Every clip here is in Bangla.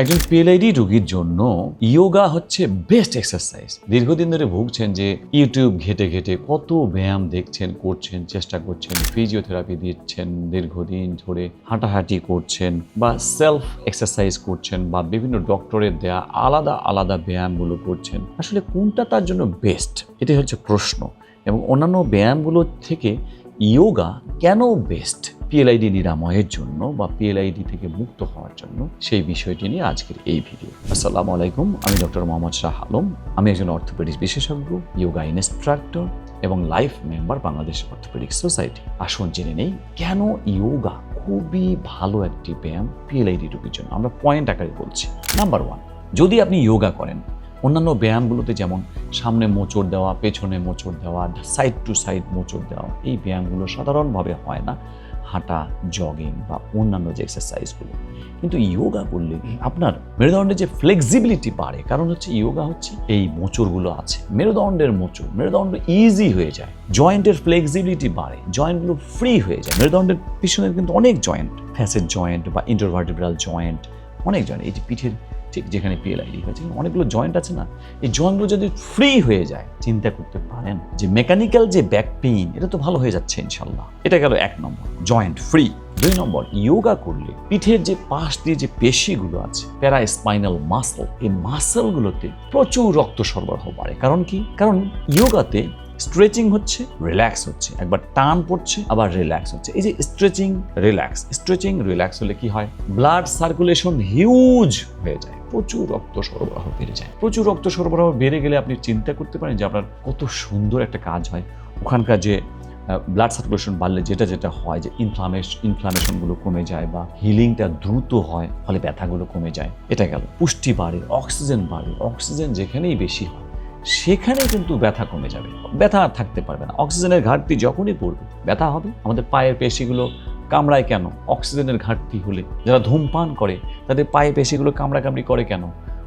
একজন পিএলআইডি রোগীর জন্য ইয়োগা হচ্ছে বেস্ট এক্সারসাইজ। দীর্ঘদিন ধরে ভুগছেন যে ইউটিউব ঘেটে ঘেটে কত ব্যায়াম দেখছেন, করছেন, চেষ্টা করছেন, ফিজিওথেরাপি দিচ্ছেন, দীর্ঘদিন ধরে হাঁটাহাঁটি করছেন বা সেলফ এক্সারসাইজ করছেন বা বিভিন্ন ডক্টরের দেয়া আলাদা আলাদা ব্যায়ামগুলো করছেন। আসলে কোনটা তার জন্য বেস্ট, এটাই হচ্ছে প্রশ্ন। এবং অন্যান্য ব্যায়ামগুলোর থেকে ইয়োগা কেন বেস্ট পিএলআইডি নিরাময়ের জন্য বা পিএলআইডি থেকে মুক্ত হওয়ার জন্য, সেই বিষয়টি নিয়ে আজকের এই ভিডিও। আসসালামু আলাইকুম, আমি ডক্টর মোহাম্মদ শাহ আলম। আমি একজন অর্থোপেডিক্স বিশেষজ্ঞ, ইয়োগা ইনস্ট্রাক্টর এবং life member Bangladesh orthopaedics society. আসুন জেনে নেই কেন ইয়োগা খুবই ভালো একটি ব্যায়াম পিএলআইডি রোগীর জন্য। আমরা পয়েন্ট আকারে বলছি। নাম্বার 1, যদি আপনি ইয়োগা করেন, অন্যান্য ব্যায়ামগুলোতে যেমন সামনে মোচড় দেওয়া, পেছনে মোচড় দেওয়া, সাইড টু সাইড মোচড় দেওয়া, এই ব্যায়ামগুলো সাধারণভাবে হয় না হাঁটা, জগিং বা অন্যান্য যে এক্সারসাইজগুলো। কিন্তু ইয়োগা করলে আপনার মেরুদণ্ডের যে ফ্লেক্সিবিলিটি বাড়ে, কারণ হচ্ছে ইয়োগা হচ্ছে এই মোচড়গুলো আছে, মেরুদণ্ডের মোচড়, মেরুদণ্ড ইজি হয়ে যায়, জয়েন্টের ফ্লেক্সিবিলিটি বাড়ে, জয়েন্টগুলো ফ্রি হয়ে যায়। মেরুদণ্ডের পিছনের কিন্তু অনেক জয়েন্ট, ফ্যাসেট জয়েন্ট বা ইন্টারভার্টিব্রাল জয়েন্ট, অনেক জয়েন্ট, এই যে পিঠের ঠিক যেখানে পিএলআইডি হয়েছে অনেকগুলো জয়েন্ট আছে না, এই জয়েন্টগুলো যদি ফ্রি হয়ে যায়, চিন্তা করতে পারেন যে মেকানিক্যাল যে ব্যাক পেইন, এটা তো ভালো হয়ে যাচ্ছে ইনশাল্লাহ। এটা গেল 1 নম্বর, জয়েন্ট ফ্রি। 2 নম্বর, ইয়োগা করলে পিঠের যে পাশ দিয়ে যে পেশিগুলো আছে, প্যারাস্পাইনাল মাসল, এই মাসলগুলোতে প্রচুর রক্ত সরবরাহ বাড়ে। কারণ কি? কারণ ইয়োগাতে স্ট্রেচিং হচ্ছে, রিল্যাক্স হচ্ছে, একবার টান পড়ছে আবার রিল্যাক্স হচ্ছে। এই যে স্ট্রেচিং রিল্যাক্স হলে কি হয়? ব্লাড সার্কুলেশন হিউজ হয়ে যায়, প্রচুর রক্ত সরবরাহ বেড়ে যায়। প্রচুর রক্ত সরবরাহ বেড়ে গেলে আপনি চিন্তা করতে পারেন যে আপনার কত সুন্দর একটা কাজ হয়। ওখানকার যে ব্লাড সার্কুলেশন বাড়লে যেটা হয় যে ইনফ্লামেশনগুলো কমে যায় বা হিলিংটা দ্রুত হয়, ফলে ব্যথাগুলো কমে যায়। এটা গেল। পুষ্টি বাড়ে, অক্সিজেন বাড়ে, অক্সিজেন যেখানেই বেশি হয় সেখানে কিন্তু ব্যথা কমে যাবে, ব্যথা আর থাকতে পারবে না। অক্সিজেনের ঘাটতি যখনই পড়বে ব্যথা হবে। আমাদের পায়ের পেশিগুলো কামড়ায় কেন? অক্সিজেনের ঘাটতি হলে। যারা ধূমপান করে তাদের পায়ে পেশিগুলো কামড়াকামড়ি করে কেন?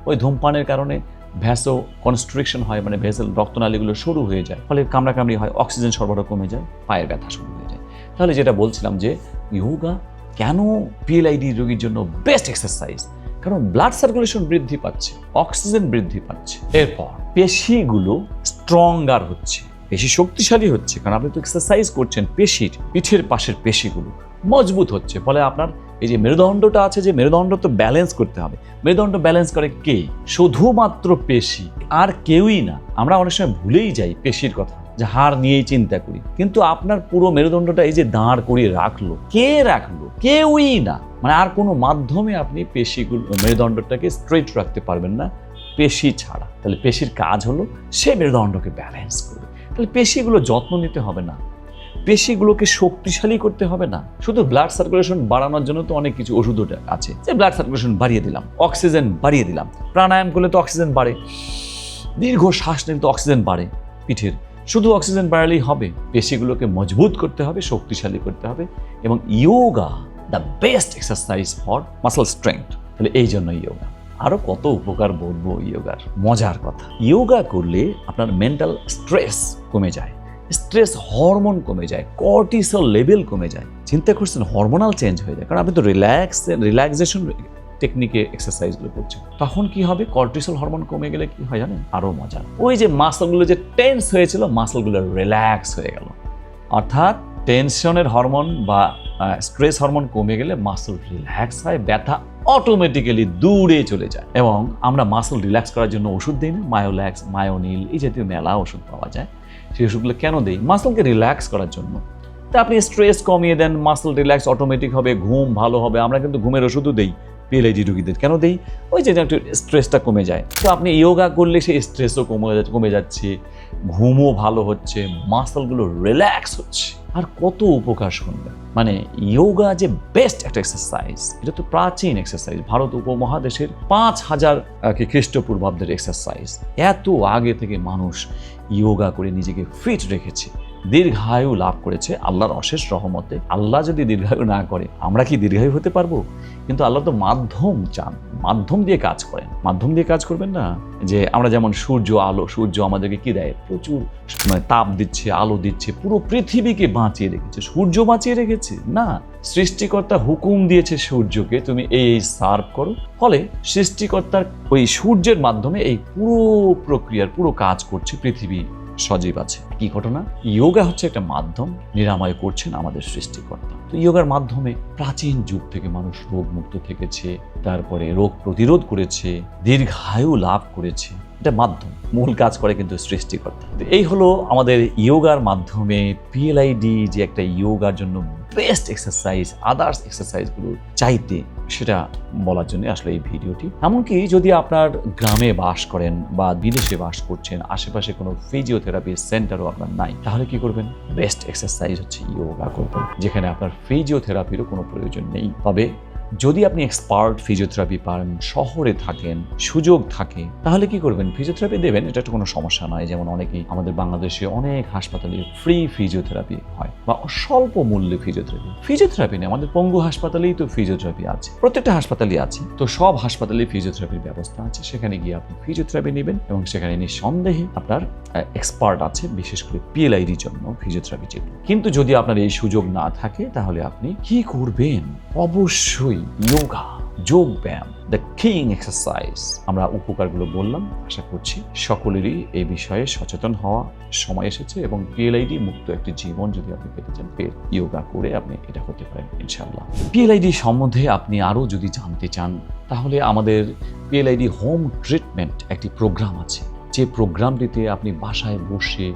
ওই ধূমপানের কারণে ভ্যাসো কনস্ট্রিকশন হয়, মানে ভেসেল রক্তনালীগুলো সরু হয়ে যায়, ফলে কামড়াকামড়ি হয়, অক্সিজেন সরবরাহ কমে যায়, পায়ের ব্যথা শুরু হয়ে যায়। তাহলে যেটা বলছিলাম যে ইয়োগা কেন পিএলআইডি রোগীর জন্য বেস্ট এক্সারসাইজ, কারণ ব্লাড সার্কুলেশন বৃদ্ধি পাচ্ছে, অক্সিজেন বৃদ্ধি পাচ্ছে, এরপর পেশিগুলো স্ট্রঙ্গার হচ্ছে, পেশি শক্তিশালী হচ্ছে, কারণ আপনি তো এক্সারসাইজ করছেন, পেশির পিঠের পাশের পেশিগুলো মজবুত হচ্ছে। ফলে আপনার এই যে মেরুদণ্ডটা আছে, যে মেরুদণ্ড তো ব্যালেন্স করতে হবে, মেরুদণ্ড ব্যালেন্স করে কে? শুধুমাত্র পেশি, আর কেউই না। আমরা অনেক সময় ভুলেই যাই পেশির কথা, যে হাড় নিয়েই চিন্তা করি, কিন্তু আপনার পুরো মেরুদণ্ডটা এই যে দাঁড় করিয়ে রাখলো, কে রাখলো? কেউই না। মানে আর কোনো মাধ্যমে আপনি পেশিগুলো, মেরুদণ্ডটাকে স্ট্রেট রাখতে পারবেন না পেশি ছাড়া। তাহলে পেশির কাজ হলো সে মেরুদণ্ডকে ব্যালেন্স করবে। তাহলে পেশিগুলো যত্ন নিতে হবে না, পেশিগুলোকে শক্তিশালী করতে হবে না। শুধু ব্লাড সার্কুলেশন বাড়ানোর জন্য তো অনেক কিছু ওষুধ আছে, যে ব্লাড সার্কুলেশন বাড়িয়ে দিলাম, অক্সিজেন বাড়িয়ে দিলাম, প্রাণায়াম করলে তো অক্সিজেন বাড়ে, দীর্ঘ শ্বাস নিলে তো অক্সিজেন বাড়ে পিঠের। শুধু অক্সিজেন বাড়ালেই হবে? পেশিগুলোকে মজবুত করতে হবে, শক্তিশালী করতে হবে। এবং yoga the best exercise for muscle strength. তাহলে এই জন্য ইয়োগা। আরো কত উপকার বলবো ইয়োগার, মজার কথা। ইয়োগা করলে আপনার মেন্টাল স্ট্রেস কমে যায়, স্ট্রেস হরমোন কমে যায়, কর্টিসল লেভেল কমে যায়। চিন্তা করছেন, হরমোনাল চেঞ্জ হয়ে যায়, কারণ আপনি তো রিল্যাক্সেশন টেকনিকে এক্সারসাইজগুলো করছেন। তখন কি হবে? কর্টিসল হরমোন কমে গেলে কি হয় জানেন? আরো মজা। ওই যে মাসলগুলো যে টেন্স হয়েছিল, মাসলগুলো রিল্যাক্স হয়ে গেল। অর্থাৎ টেনশনের হরমোন বা স্ট্রেস হরমোন কমে গেলে মাসল রিল্যাক্স হয়, ব্যথা অটোমেটিক্যালি দূরে চলে যায়। এবং আমরা মাসল রিল্যাক্স করার জন্য ওষুধ দিই না, মায়োল্যাক্স, মায়োনিল, এই জাতীয় মেলা ওষুধ পাওয়া যায়। সেই ওষুধগুলো কেন দেই? মাসলকে রিল্যাক্স করার জন্য। তা আপনি স্ট্রেস কমিয়ে দেন, মাসল রিল্যাক্স অটোমেটিক হবে, ঘুম ভালো হবে। আমরা কিন্তু ঘুমের ওষুধও দেই পিএলআইডি রোগীদের। কেন দেই? ওই যে একটু স্ট্রেসটা কমে যায়। তো আপনি ইয়োগা করলে সেই স্ট্রেসও কমে যাচ্ছে, ঘুমও ভালো হচ্ছে, মাসলগুলো রিল্যাক্স হচ্ছে। আর কত উপকার শুনবেন। মানে ইয়োগা যে বেস্ট একটা এক্সারসাইজ, এটা তো প্রাচীন এক্সারসাইজ, ভারত উপমহাদেশের 5000 খ্রিস্টপূর্বাব্দের এক্সারসাইজ। এত আগে থেকে মানুষ ইয়োগা করে নিজেকে ফিট রেখেছে, দীর্ঘায়ু লাভ করেছে আল্লাহর অশেষ রহমতে। আল্লাহ যদি দীর্ঘায়ু না করে, আমরা কি দীর্ঘায়ু হতে পারবো? কিন্তু আল্লাহ তো মাধ্যম চান, মাধ্যম দিয়ে কাজ করেন। মাধ্যম দিয়ে কাজ করবেন না, যে আমরা যেমন সূর্য আমাদেরকে কি দেয়? প্রচুর তাপ দিচ্ছে, আলো দিচ্ছে, পুরো পৃথিবীকে বাঁচিয়ে রেখেছে। সূর্য বাঁচিয়ে রেখেছে না, সৃষ্টিকর্তা হুকুম দিয়েছে সূর্যকে তুমি এই সার্ভ করো, ফলে সৃষ্টিকর্তার ওই সূর্যের মাধ্যমে এই পুরো প্রক্রিয়ার পুরো কাজ করছে পৃথিবী, সজীব আছে। কি ঘটনা? যোগা হচ্ছে একটা মাধ্যম, নিরাময় করছেন আমাদের সৃষ্টিকর্তা। তো যোগার মাধ্যমে প্রাচীন যুগ থেকে মানুষ রোগ মুক্ত থেকেছে, তারপরে রোগ প্রতিরোধ করেছে, দীর্ঘায়ু লাভ করেছে। এটা মাধ্যম, মূল কাজ করে কিন্তু সৃষ্টিকর্তা। এই হলো আমাদের যোগার মাধ্যমে পিএলআইডি যে একটা যোগার জন্য বেস্ট এক্সারসাইজ, আদার্স এক্সারসাইজগুলো চাইতে সেটা বলার জন্য আসলে এই ভিডিওটি। এমনকি যদি আপনার গ্রামে বাস করেন বা বিদেশে বাস করছেন, আশেপাশে কোনো ফিজিওথেরাপি সেন্টারও আপনার নাই, তাহলে কি করবেন? বেস্ট এক্সারসাইজ হচ্ছে যোগা করবেন, যেখানে আপনার ফিজিওথেরাপিরও কোনো প্রয়োজন নেই। তবে যদি আপনি এক্সপার্ট ফিজিওথেরাপি পারেন, শহরে থাকেন, সুযোগ থাকে, তাহলে কি করবেন? ফিজিওথেরাপি দেবেন, এটা তো কোনো সমস্যা নয়। যেমন অনেকেই আমাদের বাংলাদেশে অনেক হাসপাতালে ফ্রি ফিজিওথেরাপি হয় বা স্বল্প মূল্যে ফিজিওথেরাপি নেই। আমাদের পঙ্গু হাসপাতালেই তো ফিজিওথেরাপি আছে, প্রত্যেকটা হাসপাতালেই আছে। তো সব হাসপাতালে ফিজিওথেরাপির ব্যবস্থা আছে, সেখানে গিয়ে আপনি ফিজিওথেরাপি নেবেন এবং সেখানে নিঃসন্দেহে আপনার এক্সপার্ট আছে, বিশেষ করে পিএলআইডির জন্য ফিজিওথেরাপি যেগুলো। কিন্তু যদি আপনার এই সুযোগ না থাকে, তাহলে আপনি কি করবেন? অবশ্যই যোগা, যোগ ব্যায়াম, দ্য কিং এক্সারসাইজ। আমরা উপকারগুলো বললাম, আশা করছি সকলেরই এই বিষয়ে সচেতন হওয়া সময় এসেছে এবং পিএলআইডি মুক্ত একটি জীবন যদি আপনি পেতে চান, যোগা করে আপনি এটা হতে পারেন ইনশাআল্লাহ। পিএলআইডি সম্বন্ধে আপনি আরও যদি জানতে চান, তাহলে আমাদের পিএলআইডি হোম ট্রিটমেন্ট একটি প্রোগ্রাম আছে, যে প্রোগ্রামটিতে আপনি বাসায় বসে,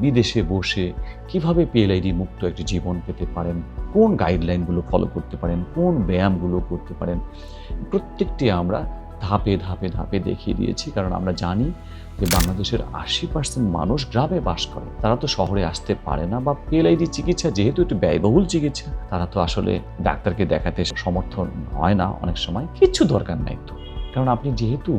বিদেশে বসে কিভাবে পিএলআইডি মুক্ত একটি জীবন পেতে পারেন, কোন গাইডলাইনগুলো ফলো করতে পারেন, কোন ব্যায়ামগুলো করতে পারেন, প্রত্যেকটি আমরা ধাপে ধাপে ধাপে দেখিয়ে দিয়েছি। কারণ আমরা জানি যে বাংলাদেশের 80% মানুষ গ্রামে বাস করে, তারা তো শহরে আসতে পারে না, বা পিএলআইডি চিকিৎসা যেহেতু একটু ব্যয়বহুল চিকিৎসা, তারা তো আসলে ডাক্তারকে দেখাতে সমর্থন হয় না অনেক সময়। কিচ্ছু দরকার নাই তো, কারণ আপনি যেহেতু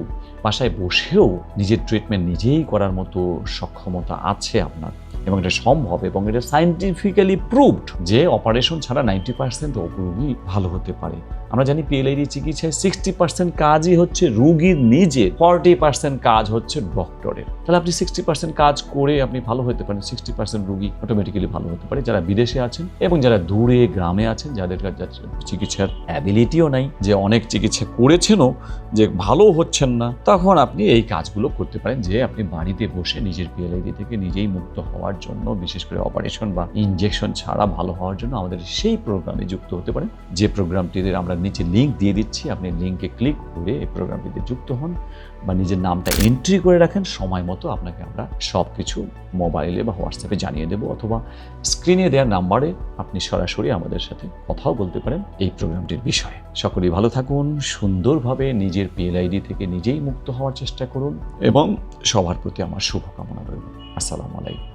বাসায় বসেও নিজের ট্রিটমেন্ট নিজেই করার মতো সক্ষমতা আছে আপনার, এবং এটা সম্ভব, এবং এটা সায়েন্টিফিক্যালি প্রুভড যে অপারেশন ছাড়া 90% রোগী ভালো হতে পারে। আমরা জানি পিএলআইডি চিকিৎসায় 60% কাজই হচ্ছে রোগীর নিজে, 40% কাজ হচ্ছে ডক্টরের। তাহলে আপনি 60% কাজ করে আপনি ভালো হতে পারেন, 60% রোগী অটোমেটিক্যালি ভালো হতে পারে। যারা বিদেশে আছেন এবং যারা দূরে গ্রামে আছেন, যাদের কাছে চিকিৎসার অ্যাবিলিটিও নাই, যে অনেক চিকিৎসা করেছেনও যে ভালো হচ্ছেন না, তখন আপনি এই কাজগুলো করতে পারেন, যে আপনি বাড়িতে বসে নিজের পিএলআইডি থেকে নিজেই মুক্ত হওয়ার জন্য, বিশেষ করে অপারেশন বা ইনজেকশন ছাড়া ভালো হওয়ার জন্য আমাদের সেই প্রোগ্রামে যুক্ত হতে পারেন, যে প্রোগ্রামটিতে আমরা নিচে লিঙ্ক দিয়ে দিচ্ছি। আপনি লিঙ্কে ক্লিক করে এই প্রোগ্রামটিতে যুক্ত হন বা নিজের নামটা এন্ট্রি করে রাখেন। সময় মতো আপনাকে আমরা সব কিছু মোবাইলে বা হোয়াটসঅ্যাপে জানিয়ে দেবো, অথবা স্ক্রিনে দেওয়ার নাম্বারে আপনি সরাসরি আমাদের সাথে কথাও বলতে পারেন এই প্রোগ্রামটির বিষয়ে। সকলেই ভালো থাকুন, সুন্দরভাবে নিজের পিএলআইডি থেকে নিজেই মুক্ত হওয়ার চেষ্টা করুন, এবং সবার প্রতি আমার শুভকামনা রইল। আসসালামু আলাইকুম।